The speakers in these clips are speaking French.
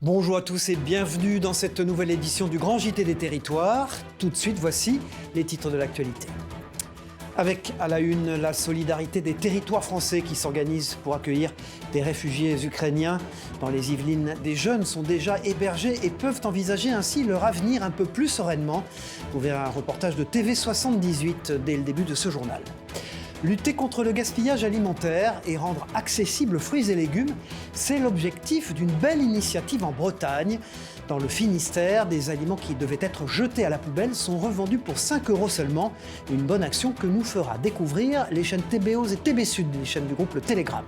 Bonjour à tous et bienvenue dans cette nouvelle édition du Grand JT des Territoires. Tout de suite, voici les titres de l'actualité. Avec à la une la solidarité des territoires français qui s'organisent pour accueillir des réfugiés ukrainiens. Dans les Yvelines, des jeunes sont déjà hébergés et peuvent envisager ainsi leur avenir un peu plus sereinement. Vous verrez un reportage de TV78 dès le début de ce journal. Lutter contre le gaspillage alimentaire et rendre accessibles fruits et légumes, c'est l'objectif d'une belle initiative en Bretagne. Dans le Finistère, des aliments qui devaient être jetés à la poubelle sont revendus pour 5 € seulement. Une bonne action que nous fera découvrir les chaînes TBO et TB Sud, les chaînes du groupe Le Télégramme.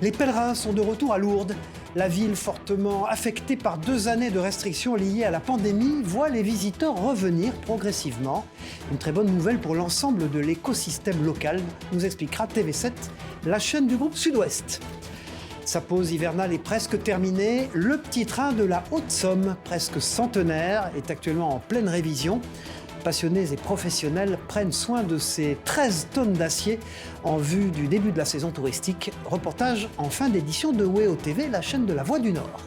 Les pèlerins sont de retour à Lourdes. La ville, fortement affectée par 2 années de restrictions liées à la pandémie, voit les visiteurs revenir progressivement. Une très bonne nouvelle pour l'ensemble de l'écosystème local, nous expliquera TV7, la chaîne du groupe Sud-Ouest. Sa pause hivernale est presque terminée. Le petit train de la Haute-Somme, presque centenaire, est actuellement en pleine révision. Passionnés et professionnels prennent soin de ces 13 tonnes d'acier en vue du début de la saison touristique. Reportage en fin d'édition de WEO TV, la chaîne de la Voix du Nord.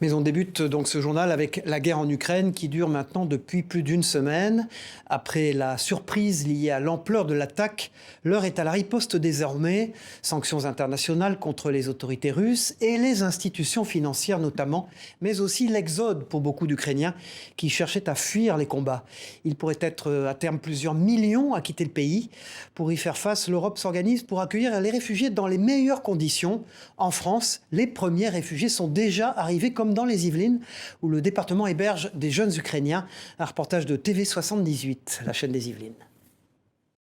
Mais on débute donc ce journal avec la guerre en Ukraine qui dure maintenant depuis plus d'une semaine. Après la surprise liée à l'ampleur de l'attaque, l'heure est à la riposte désormais. Sanctions internationales contre les autorités russes et les institutions financières notamment, mais aussi l'exode pour beaucoup d'Ukrainiens qui cherchaient à fuir les combats. Il pourrait être à terme plusieurs millions à quitter le pays. Pour y faire face, l'Europe s'organise pour accueillir les réfugiés dans les meilleures conditions. En France, les premiers réfugiés sont déjà arrivés comme dans les Yvelines, où le département héberge des jeunes Ukrainiens. Un reportage de TV78, la chaîne des Yvelines.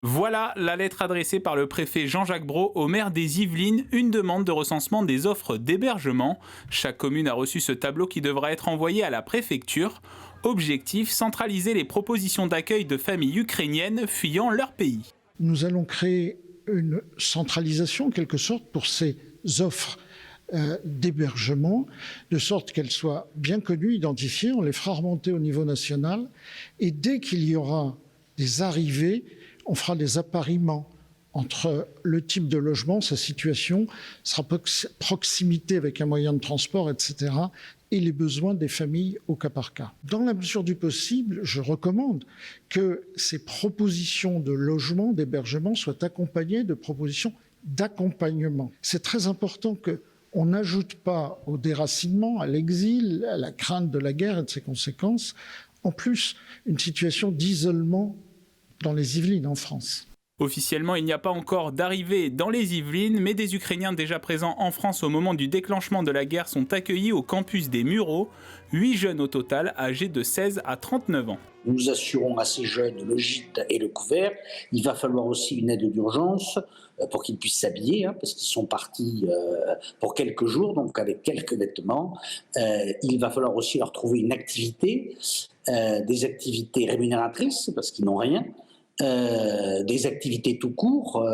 Voilà la lettre adressée par le préfet Jean-Jacques Brault au maire des Yvelines, une demande de recensement des offres d'hébergement. Chaque commune a reçu ce tableau qui devra être envoyé à la préfecture. Objectif, centraliser les propositions d'accueil de familles ukrainiennes fuyant leur pays. Nous allons créer une centralisation, en quelque sorte, pour ces offres d'hébergement, de sorte qu'elles soient bien connues, identifiées. On les fera remonter au niveau national. Et dès qu'il y aura des arrivées, on fera des appariements entre le type de logement, sa situation, sa proximité avec un moyen de transport, etc., et les besoins des familles au cas par cas. Dans la mesure du possible, je recommande que ces propositions de logement, d'hébergement soient accompagnées de propositions d'accompagnement. C'est très important qu'on n'ajoute pas au déracinement, à l'exil, à la crainte de la guerre et de ses conséquences, en plus une situation d'isolement dans les Yvelines en France. Officiellement, il n'y a pas encore d'arrivée dans les Yvelines, mais des Ukrainiens déjà présents en France au moment du déclenchement de la guerre sont accueillis au campus des Mureaux, 8 jeunes au total, âgés de 16 à 39 ans. Nous assurons à ces jeunes le gîte et le couvert. Il va falloir aussi une aide d'urgence pour qu'ils puissent s'habiller, parce qu'ils sont partis pour quelques jours, donc avec quelques vêtements. Il va falloir aussi leur trouver une activité, des activités rémunératrices, parce qu'ils n'ont rien. Des activités tout court,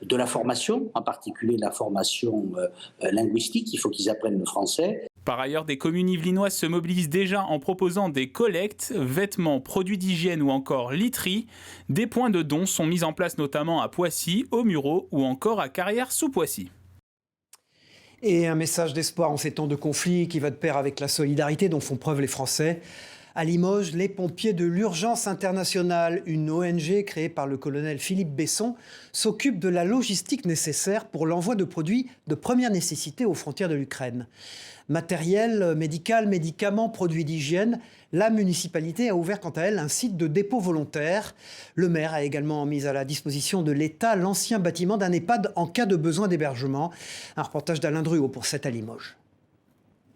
de la formation, en particulier la formation linguistique, il faut qu'ils apprennent le français. Par ailleurs, des communes yvelinoises se mobilisent déjà en proposant des collectes, vêtements, produits d'hygiène ou encore literie. Des points de dons sont mis en place notamment à Poissy, aux Mureaux ou encore à Carrières-sous-Poissy. Et un message d'espoir en ces temps de conflit qui va de pair avec la solidarité dont font preuve les Français. À Limoges, les pompiers de l'Urgence internationale, une ONG créée par le colonel Philippe Besson, s'occupent de la logistique nécessaire pour l'envoi de produits de première nécessité aux frontières de l'Ukraine. Matériel médical, médicaments, produits d'hygiène, la municipalité a ouvert quant à elle un site de dépôt volontaire. Le maire a également mis à la disposition de l'État l'ancien bâtiment d'un EHPAD en cas de besoin d'hébergement. Un reportage d'Alain Druot pour 7 à Limoges.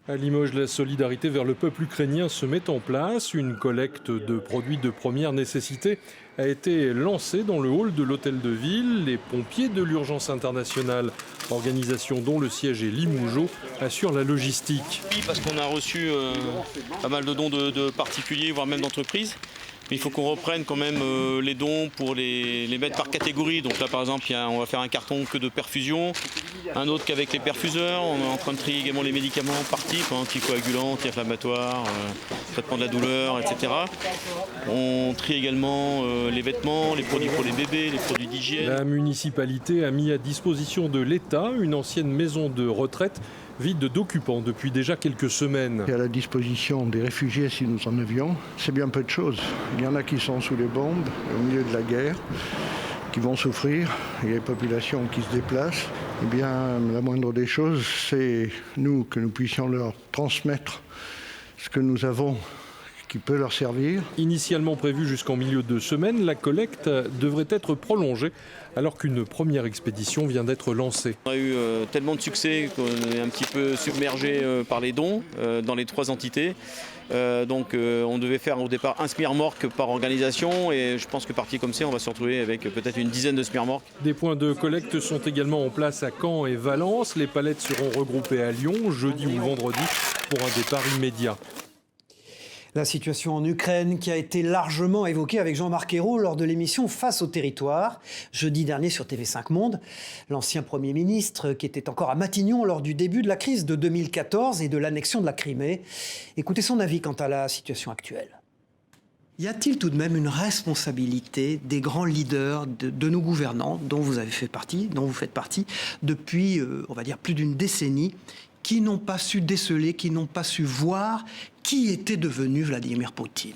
À Limoges, la solidarité vers le peuple ukrainien se met en place. Une collecte de produits de première nécessité a été lancée dans le hall de l'hôtel de ville. Les pompiers de l'Urgence internationale, organisation dont le siège est Limougeot, assurent la logistique. Oui, parce qu'on a reçu pas mal de dons de particuliers, voire même d'entreprises. Mais il faut qu'on reprenne quand même les dons pour les mettre par catégorie. Donc là, par exemple, on va faire un carton que de perfusion, un autre qu'avec les perfuseurs. On est en train de trier également les médicaments par type, anticoagulants, anti-inflammatoires, traitement de la douleur, etc. On trie également les vêtements, les produits pour les bébés, les produits d'hygiène. La municipalité a mis à disposition de l'État une ancienne maison de retraite vide d'occupants depuis déjà quelques semaines. Et à la disposition des réfugiés si nous en avions, c'est bien peu de choses. Il y en a qui sont sous les bombes, au milieu de la guerre, qui vont souffrir. Il y a des populations qui se déplacent. Eh bien, la moindre des choses, c'est nous, que nous puissions leur transmettre ce que nous avons qui peut leur servir. Initialement prévue jusqu'en milieu de semaine, la collecte devrait être prolongée alors qu'une première expédition vient d'être lancée. On a eu tellement de succès qu'on est un petit peu submergé par les dons dans les 3 entités. Donc on devait faire au départ un SMIRMORC par organisation et je pense que parti comme ça, on va se retrouver avec peut-être une dizaine de SMIRMORC. Des points de collecte sont également en place à Caen et Valence. Les palettes seront regroupées à Lyon jeudi ou vendredi pour un départ immédiat. La situation en Ukraine qui a été largement évoquée avec Jean-Marc Ayrault lors de l'émission Face au territoire, jeudi dernier sur TV5 Monde. L'ancien Premier ministre qui était encore à Matignon lors du début de la crise de 2014 et de l'annexion de la Crimée. Écoutez son avis quant à la situation actuelle. Y a-t-il tout de même une responsabilité des grands leaders de nos gouvernants, dont vous faites partie, depuis, on va dire, plus d'une décennie, qui n'ont pas su déceler, qui n'ont pas su voir qui était devenu Vladimir Poutine?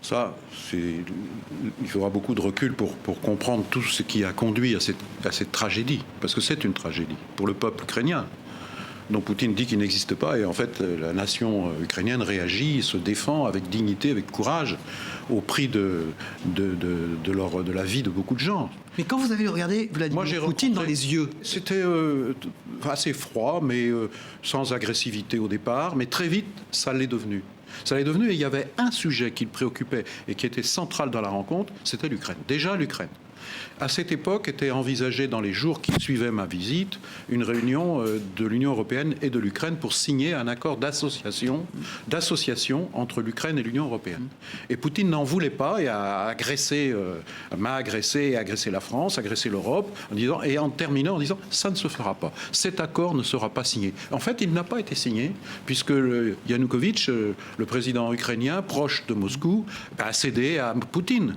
Ça, il faudra beaucoup de recul pour comprendre tout ce qui a conduit à cette tragédie. Parce que c'est une tragédie pour le peuple ukrainien. dont Poutine dit qu'il n'existe pas. Et en fait, la nation ukrainienne réagit, se défend avec dignité, avec courage, au prix de la vie de beaucoup de gens. Mais quand vous avez regardé Vladimir Poutine dans les yeux, c'était assez froid, mais sans agressivité au départ. Mais très vite, ça l'est devenu. Ça l'est devenu, et il y avait un sujet qui le préoccupait et qui était central dans la rencontre, c'était l'Ukraine. Déjà l'Ukraine. À cette époque était envisagée dans les jours qui suivaient ma visite une réunion de l'Union européenne et de l'Ukraine pour signer un accord d'association entre l'Ukraine et l'Union européenne. Et Poutine n'en voulait pas et m'a agressé et agressé la France, agressé l'Europe, en terminant en disant ça ne se fera pas. Cet accord ne sera pas signé. En fait, il n'a pas été signé puisque Yanukovych, le président ukrainien proche de Moscou, a cédé à Poutine.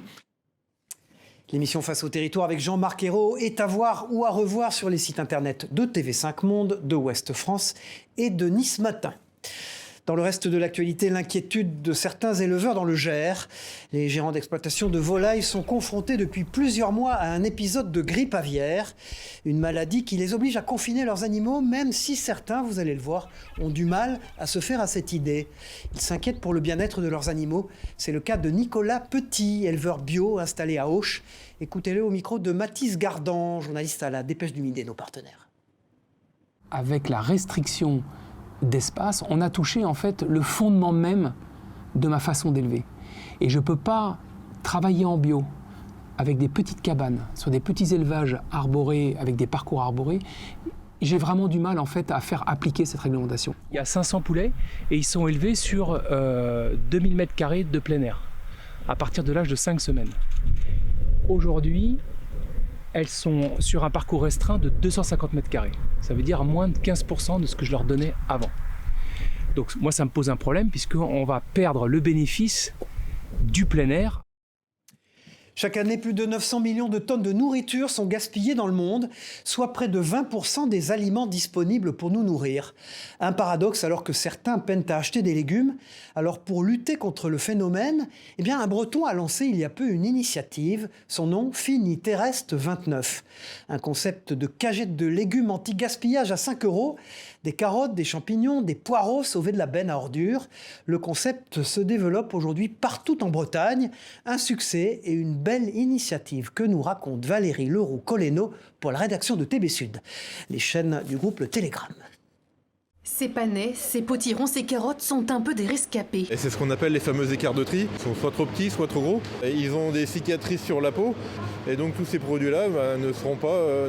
L'émission Face au territoire avec Jean-Marc Ayrault est à voir ou à revoir sur les sites internet de TV5 Monde, de Ouest France et de Nice Matin. Dans le reste de l'actualité, l'inquiétude de certains éleveurs dans le Gers. Les gérants d'exploitation de volailles sont confrontés depuis plusieurs mois à un épisode de grippe aviaire, une maladie qui les oblige à confiner leurs animaux, même si certains, vous allez le voir, ont du mal à se faire à cette idée. Ils s'inquiètent pour le bien-être de leurs animaux. C'est le cas de Nicolas Petit, éleveur bio installé à Auch. Écoutez-le au micro de Mathis Gardan, journaliste à la Dépêche du Midi, nos partenaires. Avec la restriction d'espace, on a touché en fait le fondement même de ma façon d'élever. Et je ne peux pas travailler en bio avec des petites cabanes, sur des petits élevages arborés, avec des parcours arborés. J'ai vraiment du mal en fait à faire appliquer cette réglementation. Il y a 500 poulets et ils sont élevés sur 2000 m² de plein air, à partir de l'âge de 5 semaines. Aujourd'hui, elles sont sur un parcours restreint de 250 m². Ça veut dire moins de 15% de ce que je leur donnais avant. Donc moi, ça me pose un problème puisqu'on va perdre le bénéfice du plein air. Chaque année, plus de 900 millions de tonnes de nourriture sont gaspillées dans le monde, soit près de 20% des aliments disponibles pour nous nourrir. Un paradoxe alors que certains peinent à acheter des légumes. Alors pour lutter contre le phénomène, un Breton a lancé il y a peu une initiative, son nom Finiterrestre 29. Un concept de cagette de légumes anti-gaspillage à 5 €, des carottes, des champignons, des poireaux sauvés de la benne à ordures. Le concept se développe aujourd'hui partout en Bretagne. Un succès et une belle initiative que nous raconte Valérie Leroux-Coleno pour la rédaction de TB Sud, les chaînes du groupe Le Télégramme. Ces panais, ces potirons, ces carottes sont un peu des rescapés. Et c'est ce qu'on appelle les fameux écarts de tri. Ils sont soit trop petits, soit trop gros. Et ils ont des cicatrices sur la peau. Et donc tous ces produits-là ne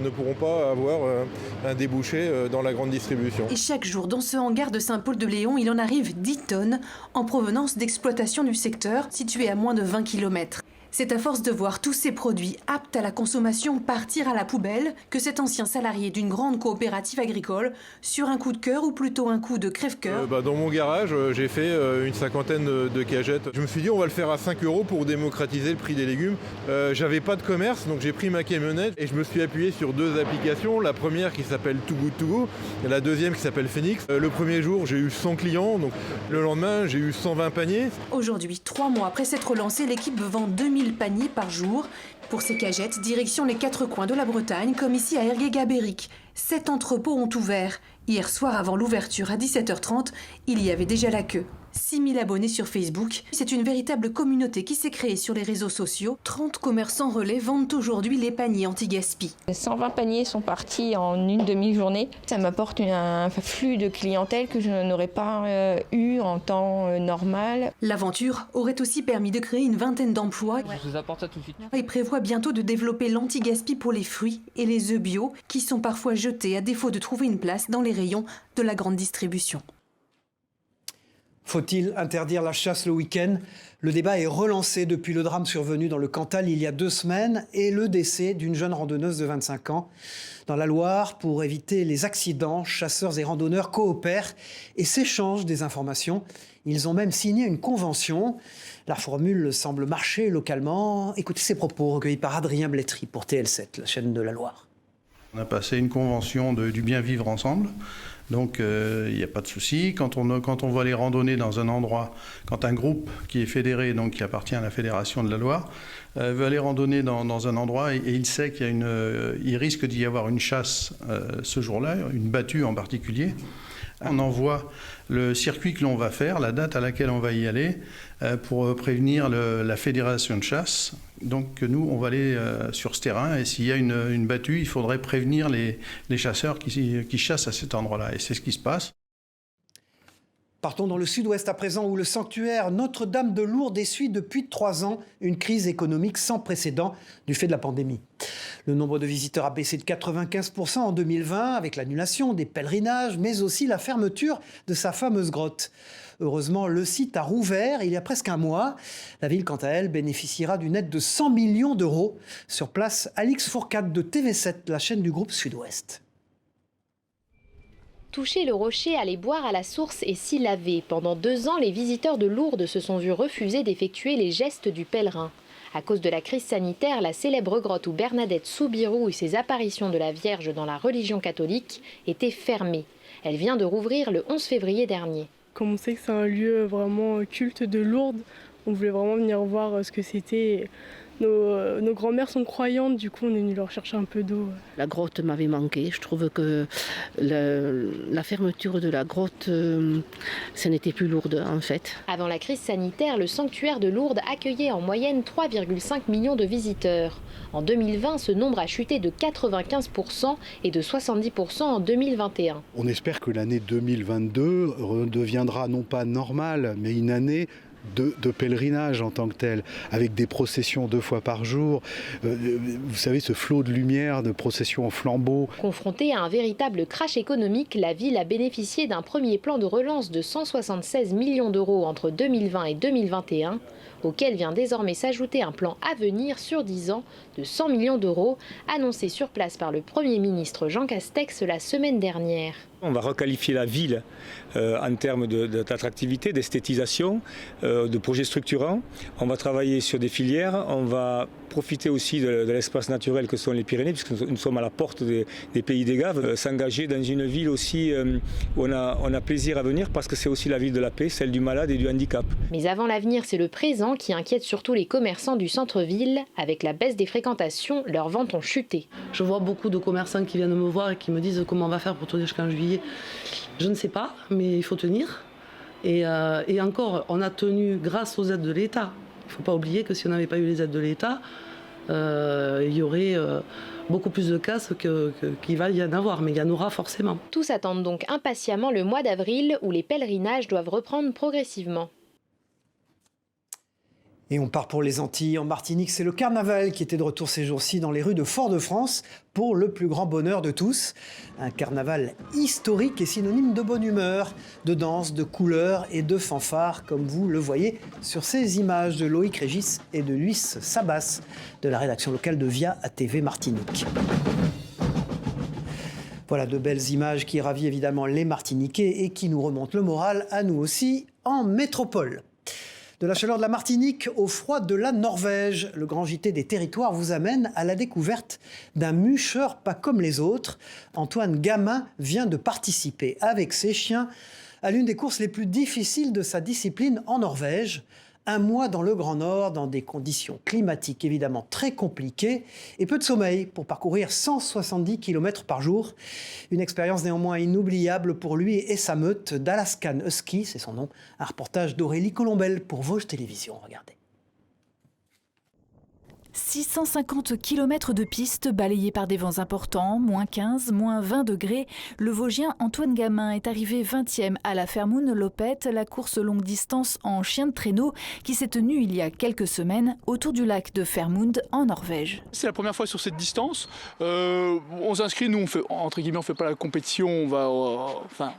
pourront pas avoir un débouché dans la grande distribution. Et chaque jour, dans ce hangar de Saint-Paul-de-Léon, il en arrive 10 tonnes en provenance d'exploitation du secteur, situé à moins de 20 km. C'est à force de voir tous ces produits aptes à la consommation partir à la poubelle que cet ancien salarié d'une grande coopérative agricole, sur un coup de cœur ou plutôt un coup de crève-cœur. Dans mon garage, j'ai fait une cinquantaine de cagettes. Je me suis dit on va le faire à 5 € pour démocratiser le prix des légumes. J'avais pas de commerce, donc j'ai pris ma camionnette et je me suis appuyé sur 2 applications. La première qui s'appelle Too Good To Go et la deuxième qui s'appelle Phoenix. Le premier jour, j'ai eu 100 clients, donc le lendemain, j'ai eu 120 paniers. Aujourd'hui, 3 mois après s'être lancée, l'équipe vend 2000 paniers par jour. Pour ces cagettes, direction les 4 coins de la Bretagne, comme ici à Ergué-Gabéric. 7 entrepôts ont ouvert. Hier soir, avant l'ouverture à 17h30, il y avait déjà la queue. 6000 abonnés sur Facebook. C'est une véritable communauté qui s'est créée sur les réseaux sociaux. 30 commerçants relais vendent aujourd'hui les paniers anti-gaspi. 120 paniers sont partis en une demi-journée. Ça m'apporte un flux de clientèle que je n'aurais pas eu en temps normal. L'aventure aurait aussi permis de créer une vingtaine d'emplois. Je vous apporte ça tout de suite. Et prévoit bientôt de développer l'anti-gaspi pour les fruits et les œufs bio qui sont parfois jetés à défaut de trouver une place dans les rayons de la grande distribution. Faut-il interdire la chasse le week-end ? Le débat est relancé depuis le drame survenu dans le Cantal il y a 2 semaines et le décès d'une jeune randonneuse de 25 ans. Dans la Loire, pour éviter les accidents, chasseurs et randonneurs coopèrent et s'échangent des informations. Ils ont même signé une convention. La formule semble marcher localement. Écoutez ces propos recueillis par Adrien Blétry pour TL7, la chaîne de la Loire. On a passé une convention du bien vivre ensemble. Donc il n'y a pas de souci. Quand on va aller randonner dans un endroit, quand un groupe qui est fédéré, donc qui appartient à la Fédération de la Loire, veut aller randonner dans un endroit et il sait il risque d'y avoir une chasse ce jour-là, une battue en particulier, on envoie le circuit que l'on va faire, la date à laquelle on va y aller, pour prévenir la fédération de chasse. Donc nous, on va aller sur ce terrain et s'il y a une battue, il faudrait prévenir les chasseurs qui chassent à cet endroit-là. Et c'est ce qui se passe. Partons dans le sud-ouest à présent où le sanctuaire Notre-Dame de Lourdes essuie depuis 3 ans une crise économique sans précédent du fait de la pandémie. Le nombre de visiteurs a baissé de 95% en 2020 avec l'annulation des pèlerinages, mais aussi la fermeture de sa fameuse grotte. Heureusement, le site a rouvert il y a presque un mois. La ville, quant à elle, bénéficiera d'une aide de 100 millions d'euros. Sur place, Alix Fourcade de TV7, la chaîne du groupe Sud-Ouest. Toucher le rocher, aller boire à la source et s'y laver. Pendant 2 ans, les visiteurs de Lourdes se sont vus refuser d'effectuer les gestes du pèlerin. À cause de la crise sanitaire, la célèbre grotte où Bernadette Soubirous et ses apparitions de la Vierge dans la religion catholique était fermée. Elle vient de rouvrir le 11 février dernier. Comme on sait que c'est un lieu vraiment culte de Lourdes, on voulait vraiment venir voir ce que c'était. Nos grands-mères sont croyantes, du coup on est venu leur chercher un peu d'eau. La grotte m'avait manqué, je trouve que la fermeture de la grotte, ça n'était plus Lourdes en fait. Avant la crise sanitaire, le sanctuaire de Lourdes accueillait en moyenne 3,5 millions de visiteurs. En 2020, ce nombre a chuté de 95% et de 70% en 2021. On espère que l'année 2022 redeviendra non pas normale, mais une année de pèlerinage en tant que tel, avec des processions 2 fois par jour. Vous savez, ce flot de lumière, de processions en flambeaux. Confrontée à un véritable crash économique, la ville a bénéficié d'un premier plan de relance de 176 millions d'euros entre 2020 et 2021, auquel vient désormais s'ajouter un plan à venir sur 10 ans de 100 millions d'euros, annoncé sur place par le Premier ministre Jean Castex la semaine dernière. On va requalifier la ville en termes d'attractivité, d'esthétisation, de projets structurants. On va travailler sur des filières, on va profiter aussi de l'espace naturel que sont les Pyrénées, puisque nous sommes à la porte des pays des Gaves. S'engager dans une ville aussi où on a plaisir à venir, parce que c'est aussi la ville de la paix, celle du malade et du handicap. Mais avant l'avenir, c'est le présent qui inquiète surtout les commerçants du centre-ville. Avec la baisse des fréquentations, leurs ventes ont chuté. Je vois beaucoup de commerçants qui viennent me voir et qui me disent comment on va faire pour tenir jusqu'en juillet. Je ne sais pas, mais il faut tenir. Et encore, on a tenu grâce aux aides de l'État. Il ne faut pas oublier que si on n'avait pas eu les aides de l'État, il y aurait beaucoup plus de casses qu'il va y en avoir, mais il y en aura forcément. Tous attendent donc impatiemment le mois d'avril où les pèlerinages doivent reprendre progressivement. Et on part pour les Antilles. En Martinique, c'est le carnaval qui était de retour ces jours-ci dans les rues de Fort-de-France pour le plus grand bonheur de tous. Un carnaval historique et synonyme de bonne humeur, de danse, de couleurs et de fanfares, comme vous le voyez sur ces images de Loïc Régis et de Luis Sabas, de la rédaction locale de VIA à TV Martinique. Voilà de belles images qui ravivent évidemment les Martiniquais et qui nous remontent le moral à nous aussi en métropole. De la chaleur de la Martinique au froid de la Norvège, le grand JT des territoires vous amène à la découverte d'un mûcheur pas comme les autres. Antoine Gamin vient de participer avec ses chiens à l'une des courses les plus difficiles de sa discipline en Norvège. Un mois dans le Grand Nord, dans des conditions climatiques évidemment très compliquées et peu de sommeil pour parcourir 170 km par jour. Une expérience néanmoins inoubliable pour lui et sa meute d'Alaskan Husky, c'est son nom. Un reportage d'Aurélie Colombel pour Vosges Télévisions. Regardez. 650 km de pistes balayées par des vents importants, moins 15, moins 20 degrés. Le Vosgien Antoine Gamin est arrivé 20e à la Fermoun-Lopette, la course longue distance en chien de traîneau qui s'est tenue il y a quelques semaines autour du lac de Fermund en Norvège. C'est la première fois sur cette distance. On s'inscrit, nous on fait, entre guillemets, on fait pas la compétition, on va...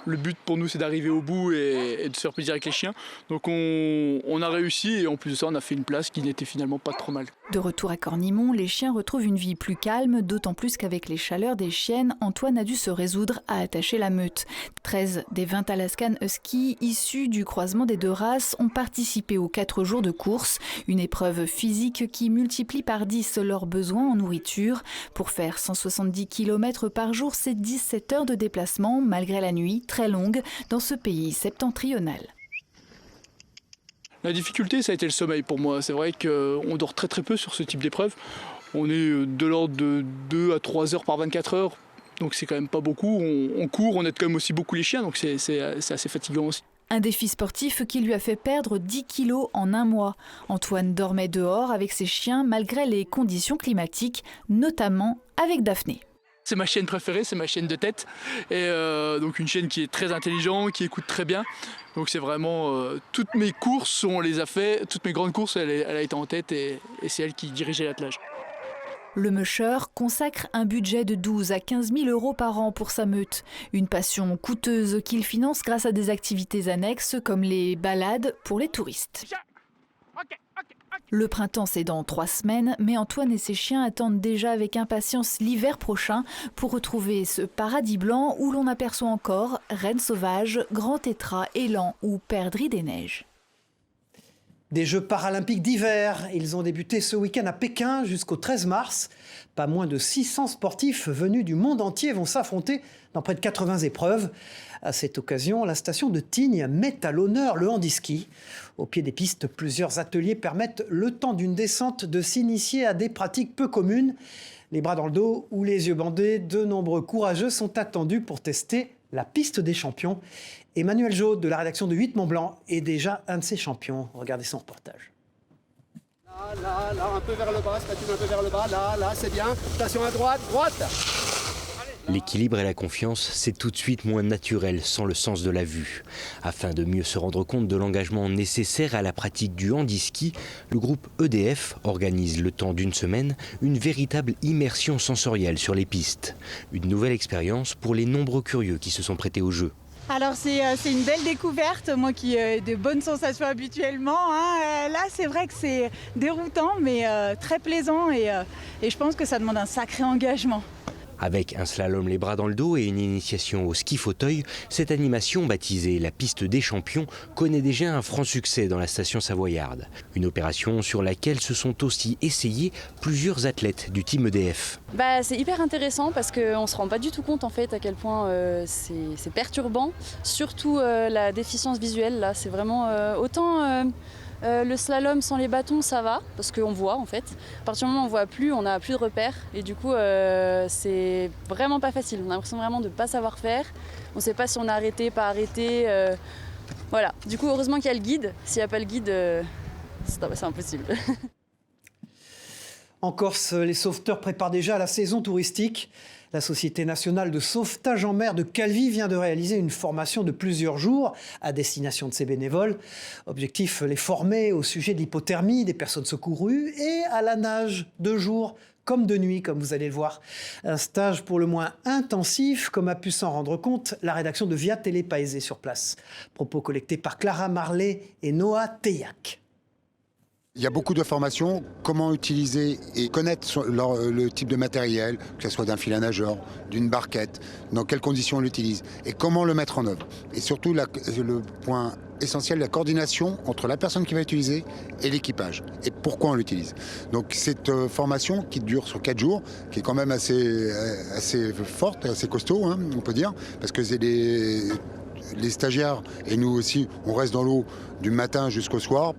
Le but pour nous, c'est d'arriver au bout et de se faire plaisir avec les chiens. Donc on a réussi et en plus de ça, on a fait une place qui n'était finalement pas trop mal. De retour à Cornimont, les chiens retrouvent une vie plus calme, d'autant plus qu'avec les chaleurs des chiennes, Antoine a dû se résoudre à attacher la meute. 13 des 20 Alaskan Husky issus du croisement des deux races ont participé aux 4 jours de course. Une épreuve physique qui multiplie par 10 leurs besoins en nourriture. Pour faire 170 km par jour, c'est 17 heures de déplacement, malgré la nuit très longue dans ce pays septentrional. La difficulté, ça a été le sommeil pour moi. C'est vrai qu'on dort très très peu sur ce type d'épreuve. On est de l'ordre de 2 à 3 heures par 24 heures, donc c'est quand même pas beaucoup. On court, on aide quand même aussi beaucoup les chiens, donc c'est assez fatigant aussi. Un défi sportif qui lui a fait perdre 10 kilos en un mois. Antoine dormait dehors avec ses chiens malgré les conditions climatiques, notamment avec Daphné. C'est ma chienne préférée, c'est ma chienne de tête. Et donc une chienne qui est très intelligente, qui écoute très bien. Donc c'est vraiment... toutes mes courses, on les a fait. Toutes mes grandes courses, elle a été en tête et c'est elle qui dirigeait l'attelage. Le musher consacre un budget de 12 à 15 000 euros par an pour sa meute. Une passion coûteuse qu'il finance grâce à des activités annexes comme les balades pour les touristes. Le printemps, c'est dans 3 semaines, mais Antoine et ses chiens attendent déjà avec impatience l'hiver prochain pour retrouver ce paradis blanc où l'on aperçoit encore rennes sauvages, grands tétras, élans ou perdrix des neiges. Des Jeux paralympiques d'hiver, ils ont débuté ce week-end à Pékin jusqu'au 13 mars. Pas moins de 600 sportifs venus du monde entier vont s'affronter dans près de 80 épreuves. À cette occasion, la station de Tignes met à l'honneur le handiski. Au pied des pistes, plusieurs ateliers permettent, le temps d'une descente, de s'initier à des pratiques peu communes. Les bras dans le dos ou les yeux bandés, de nombreux courageux sont attendus pour tester la piste des champions. Emmanuel Jaude de la rédaction de 8 Mont-Blanc est déjà un de ces champions. Regardez son reportage. Là, un peu vers le bas, spatule un peu vers le bas, là, c'est bien. Station à droite. L'équilibre et la confiance, c'est tout de suite moins naturel sans le sens de la vue. Afin de mieux se rendre compte de l'engagement nécessaire à la pratique du handiski, le groupe EDF organise le temps d'une semaine une véritable immersion sensorielle sur les pistes. Une nouvelle expérience pour les nombreux curieux qui se sont prêtés au jeu. Alors c'est une belle découverte, moi qui ai de bonnes sensations habituellement. Là c'est vrai que c'est déroutant mais très plaisant et je pense que ça demande un sacré engagement. Avec un slalom les bras dans le dos et une initiation au ski fauteuil, cette animation baptisée la piste des champions connaît déjà un franc succès dans la station savoyarde. Une opération sur laquelle se sont aussi essayés plusieurs athlètes du team EDF. C'est hyper intéressant parce qu'on ne se rend pas du tout compte en fait à quel point c'est perturbant. Surtout la déficience visuelle, là, c'est vraiment autant... le slalom sans les bâtons, ça va, parce qu'on voit en fait. À partir du moment où on voit plus, on n'a plus de repères. Et du coup, c'est vraiment pas facile. On a l'impression vraiment de ne pas savoir faire. On ne sait pas si on a arrêté, pas arrêté. Voilà. Du coup, heureusement qu'il y a le guide. S'il n'y a pas le guide, c'est impossible. En Corse, les sauveteurs préparent déjà la saison touristique. La Société nationale de sauvetage en mer de Calvi vient de réaliser une formation de plusieurs jours à destination de ses bénévoles. Objectif, les former au sujet de l'hypothermie des personnes secourues et à la nage de jour comme de nuit, comme vous allez le voir. Un stage pour le moins intensif, comme a pu s'en rendre compte la rédaction de Via Télé Paese sur place. Propos collectés par Clara Marley et Noah Teillac. Il y a beaucoup de formations, comment utiliser et connaître le type de matériel, que ce soit d'un fil à nageur, d'une barquette, dans quelles conditions on l'utilise et comment le mettre en œuvre. Et surtout, le point essentiel, la coordination entre la personne qui va utiliser et l'équipage et pourquoi on l'utilise. Donc cette formation qui dure sur 4 jours, qui est quand même assez forte, assez costaud, hein, on peut dire, parce que c'est les stagiaires et nous aussi, on reste dans l'eau du matin jusqu'au soir.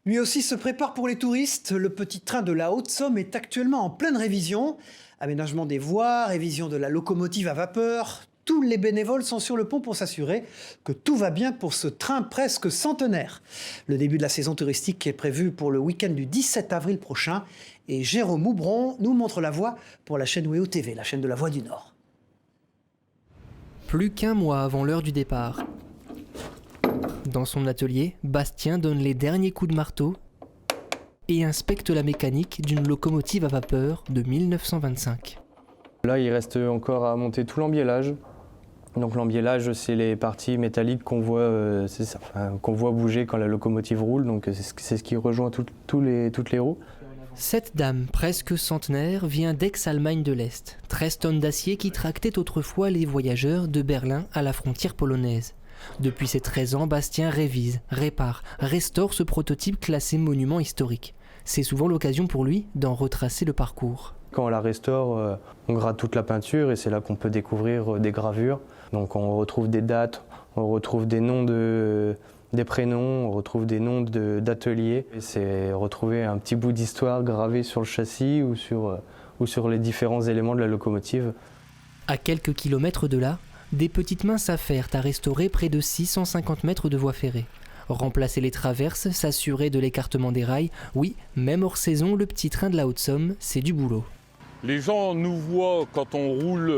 Lui aussi se prépare pour les touristes. Le petit train de la Haute-Somme est actuellement en pleine révision. Aménagement des voies, révision de la locomotive à vapeur. Tous les bénévoles sont sur le pont pour s'assurer que tout va bien pour ce train presque centenaire. Le début de la saison touristique est prévu pour le week-end du 17 avril prochain. Et Jérôme Moubron nous montre la voie pour la chaîne WEO TV, la chaîne de la Voix du Nord. Plus qu'un mois avant l'heure du départ. Dans son atelier, Bastien donne les derniers coups de marteau et inspecte la mécanique d'une locomotive à vapeur de 1925. Là, il reste encore à monter tout l'embiellage. Donc l'embiellage, c'est les parties métalliques qu'on voit, qu'on voit bouger quand la locomotive roule. Donc c'est ce qui rejoint toutes les roues. Cette dame, presque centenaire, vient d'Aix-Allemagne de l'Est. 13 tonnes d'acier qui tractaient autrefois les voyageurs de Berlin à la frontière polonaise. Depuis ses 13 ans, Bastien révise, répare, restaure ce prototype classé monument historique. C'est souvent l'occasion pour lui d'en retracer le parcours. Quand on la restaure, on gratte toute la peinture et c'est là qu'on peut découvrir des gravures. Donc on retrouve des dates, on retrouve des noms des prénoms, on retrouve des noms d'ateliers. C'est retrouver un petit bout d'histoire gravé sur le châssis ou sur les différents éléments de la locomotive. À quelques kilomètres de là, des petites mains s'affairent à restaurer près de 650 mètres de voie ferrée. Remplacer les traverses, s'assurer de l'écartement des rails, oui, même hors saison, le petit train de la Haute-Somme, c'est du boulot. Les gens nous voient quand on roule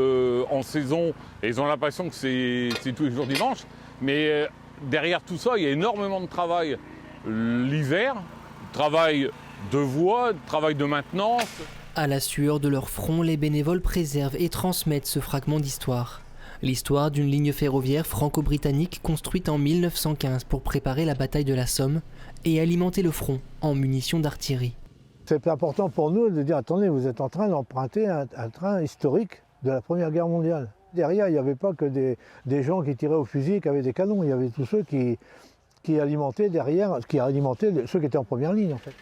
en saison et ils ont l'impression que c'est tous les jours dimanche, mais derrière tout ça, il y a énormément de travail l'hiver, travail de voie, travail de maintenance. À la sueur de leur front, les bénévoles préservent et transmettent ce fragment d'histoire. L'histoire d'une ligne ferroviaire franco-britannique construite en 1915 pour préparer la bataille de la Somme et alimenter le front en munitions d'artillerie. C'est important pour nous de dire, attendez, vous êtes en train d'emprunter un train historique de la Première Guerre mondiale. Derrière, il n'y avait pas que des gens qui tiraient au fusil, qui avaient des canons. Il y avait tous ceux qui alimentaient derrière, ceux qui étaient en première ligne en fait.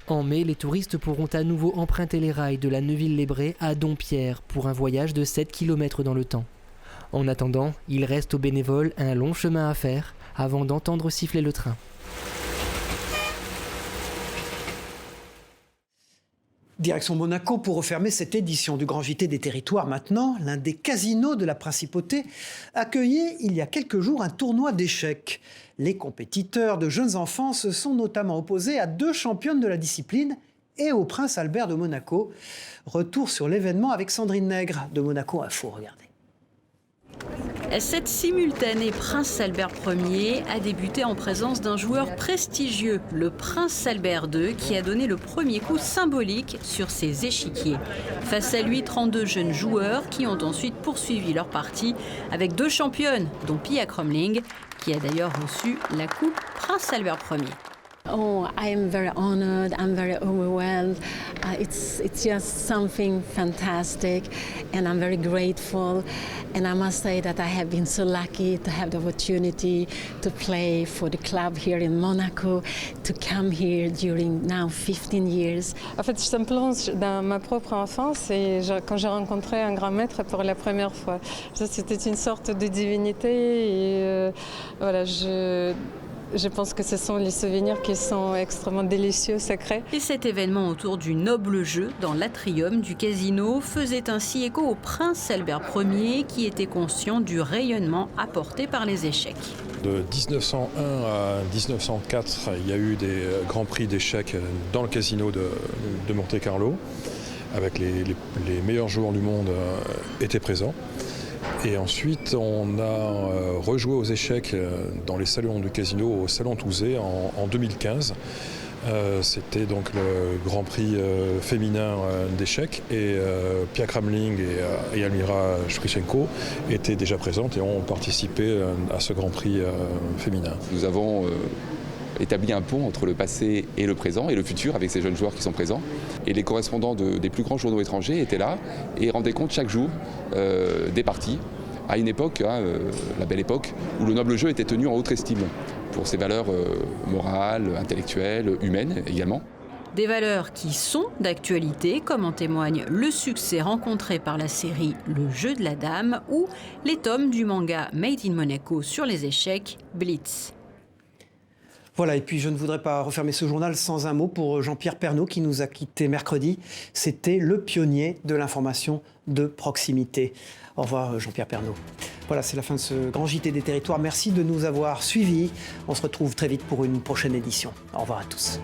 En mai, les touristes pourront à nouveau emprunter les rails de la Neuville-les-Brais à Dompierre pour un voyage de 7 km dans le temps. En attendant, il reste aux bénévoles un long chemin à faire avant d'entendre siffler le train. Direction Monaco pour refermer cette édition du Grand JT des Territoires maintenant. L'un des casinos de la Principauté accueillait il y a quelques jours un tournoi d'échecs. Les compétiteurs de jeunes enfants se sont notamment opposés à 2 championnes de la discipline et au prince Albert de Monaco. Retour sur l'événement avec Sandrine Nègre de Monaco Info. Regardez. Cette simultanée Prince Albert Ier a débuté en présence d'un joueur prestigieux, le Prince Albert II, qui a donné le premier coup symbolique sur ses échiquiers. Face à lui, 32 jeunes joueurs qui ont ensuite poursuivi leur partie avec 2 championnes, dont Pia Crumling, qui a d'ailleurs reçu la coupe Prince Albert Ier. Oh, I am very honored. I'm very overwhelmed. It's just something fantastic, and I'm very grateful. And I must say that I have been so lucky to have the opportunity to play for the club here in Monaco, to come here during now 15 years. En fait, ça me plonge dans ma propre enfance et quand j'ai rencontré un grand maître pour la première fois. C'était une sorte de divinité et voilà, Je pense que ce sont les souvenirs qui sont extrêmement délicieux, sacrés. Et cet événement autour du noble jeu dans l'atrium du casino faisait ainsi écho au prince Albert Ier qui était conscient du rayonnement apporté par les échecs. De 1901 à 1904, il y a eu des grands prix d'échecs dans le casino de Monte-Carlo, avec les meilleurs joueurs du monde étaient présents. Et ensuite, on a rejoué aux échecs dans les salons du casino au Salon Touzé en 2015. C'était donc le Grand Prix féminin d'échecs et Pia Kramling et Almira Shprichenko étaient déjà présentes et ont participé à ce Grand Prix féminin. Nous avons établi un pont entre le passé et le présent et le futur avec ces jeunes joueurs qui sont présents. Et les correspondants des plus grands journaux étrangers étaient là et rendaient compte chaque jour des parties à une époque, la belle époque, où le noble jeu était tenu en haute estime pour ses valeurs morales, intellectuelles, humaines également. Des valeurs qui sont d'actualité, comme en témoigne le succès rencontré par la série Le jeu de la dame ou les tomes du manga Made in Monaco sur les échecs, Blitz. Voilà, et puis je ne voudrais pas refermer ce journal sans un mot pour Jean-Pierre Pernaut qui nous a quittés mercredi. C'était le pionnier de l'information de proximité. Au revoir Jean-Pierre Pernaut. Voilà, c'est la fin de ce grand JT des territoires. Merci de nous avoir suivis. On se retrouve très vite pour une prochaine édition. Au revoir à tous.